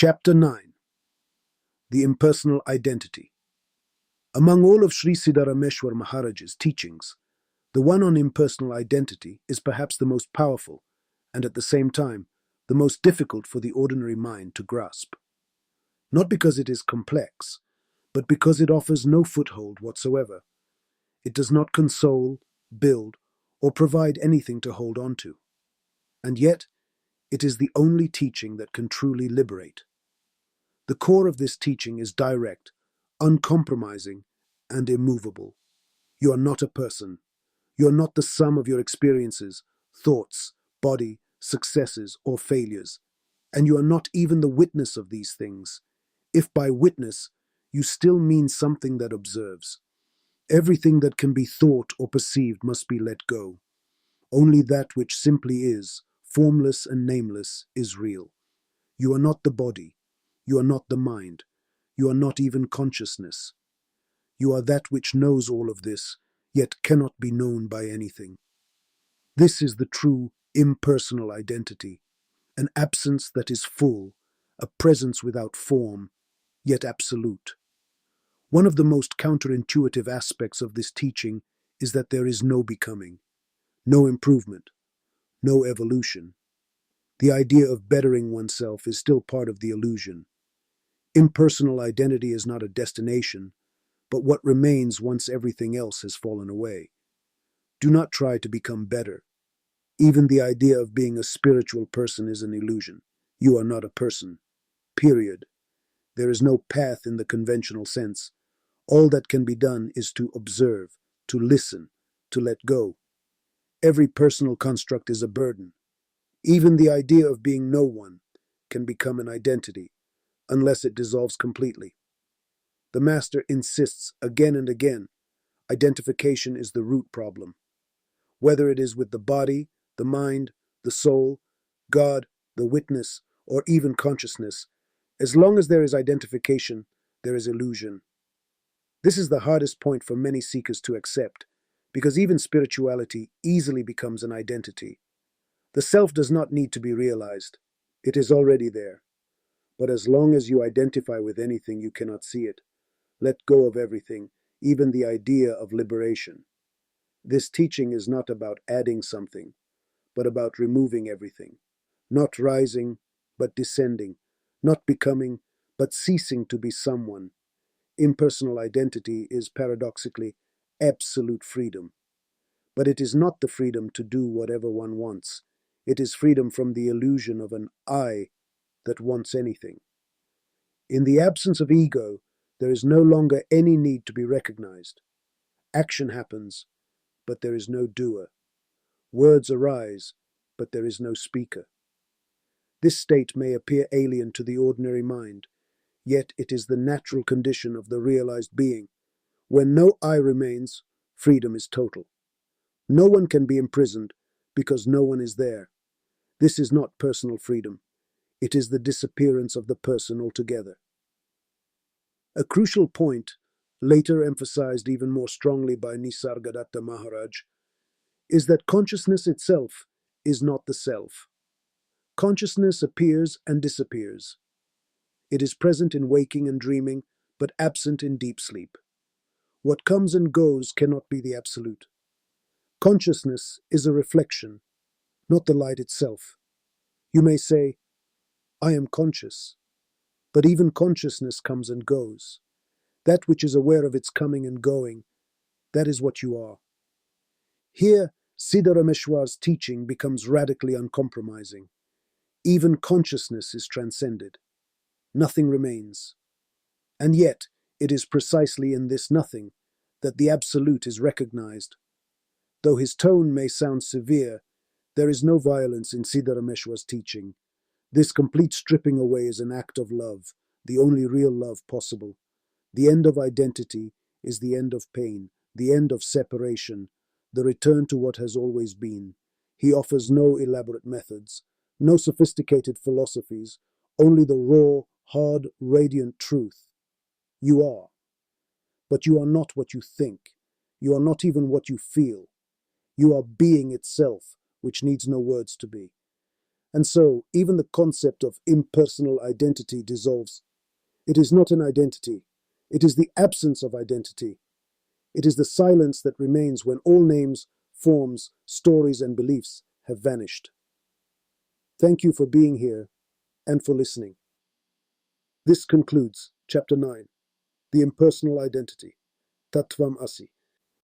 Chapter 9. The Impersonal Identity. Among all of Sri Siddharameshwar Maharaj's teachings, the one on impersonal identity is perhaps the most powerful and at the same time the most difficult for the ordinary mind to grasp. Not because it is complex, but because it offers no foothold whatsoever. It does not console, build, or provide anything to hold on to. And yet, it is the only teaching that can truly liberate. The core of this teaching is direct, uncompromising, and immovable. You are not a person. You are not the sum of your experiences, thoughts, body, successes, or failures. And you are not even the witness of these things. If by witness, you still mean something that observes. Everything that can be thought or perceived must be let go. Only that which simply is, formless and nameless, is real. You are not the body. You are not the mind. You are not even consciousness. You are that which knows all of this, yet cannot be known by anything. This is the true impersonal identity, an absence that is full, a presence without form, yet absolute. One of the most counterintuitive aspects of this teaching is that there is no becoming, no improvement, no evolution. The idea of bettering oneself is still part of the illusion. Impersonal identity is not a destination, but what remains once everything else has fallen away. Do not try to become better. Even the idea of being a spiritual person is an illusion. You are not a person. Period. There is no path in the conventional sense. All that can be done is to observe, to listen, to let go. Every personal construct is a burden. Even the idea of being no one can become an identity, unless it dissolves completely. The Master insists again and again, identification is the root problem. Whether it is with the body, the mind, the soul, God, the witness, or even consciousness, as long as there is identification, there is illusion. This is the hardest point for many seekers to accept, because even spirituality easily becomes an identity. The self does not need to be realized. It is already there. But as long as you identify with anything, you cannot see it. Let go of everything, even the idea of liberation. This teaching is not about adding something, but about removing everything. Not rising, but descending. Not becoming, but ceasing to be someone. Impersonal identity is paradoxically absolute freedom. But it is not the freedom to do whatever one wants. It is freedom from the illusion of an I that wants anything. In the absence of ego, there is no longer any need to be recognized. Action happens, but there is no doer. Words arise, but there is no speaker. This state may appear alien to the ordinary mind, yet it is the natural condition of the realized being. When no I remains, freedom is total. No one can be imprisoned because no one is there. This is not personal freedom. It is the disappearance of the person altogether. A crucial point, later emphasized even more strongly by Nisargadatta Maharaj, is that consciousness itself is not the self. Consciousness appears and disappears. It is present in waking and dreaming, but absent in deep sleep. What comes and goes cannot be the absolute. Consciousness is a reflection, not the light itself. You may say, I am conscious, but even consciousness comes and goes. That which is aware of its coming and going, that is what you are. Here, Siddharameshwar's teaching becomes radically uncompromising. Even consciousness is transcended. Nothing remains. And yet, it is precisely in this nothing that the absolute is recognized. Though his tone may sound severe, there is no violence in Siddharameshwar's teaching. This complete stripping away is an act of love, the only real love possible. The end of identity is the end of pain, the end of separation, the return to what has always been. He offers no elaborate methods, no sophisticated philosophies, only the raw, hard, radiant truth. You are. But you are not what you think. You are not even what you feel. You are being itself, which needs no words to be. And so, even the concept of impersonal identity dissolves. It is not an identity. It is the absence of identity. It is the silence that remains when all names, forms, stories, and beliefs have vanished. Thank you for being here and for listening. This concludes Chapter 9, The Impersonal Identity, Tattvam Asi.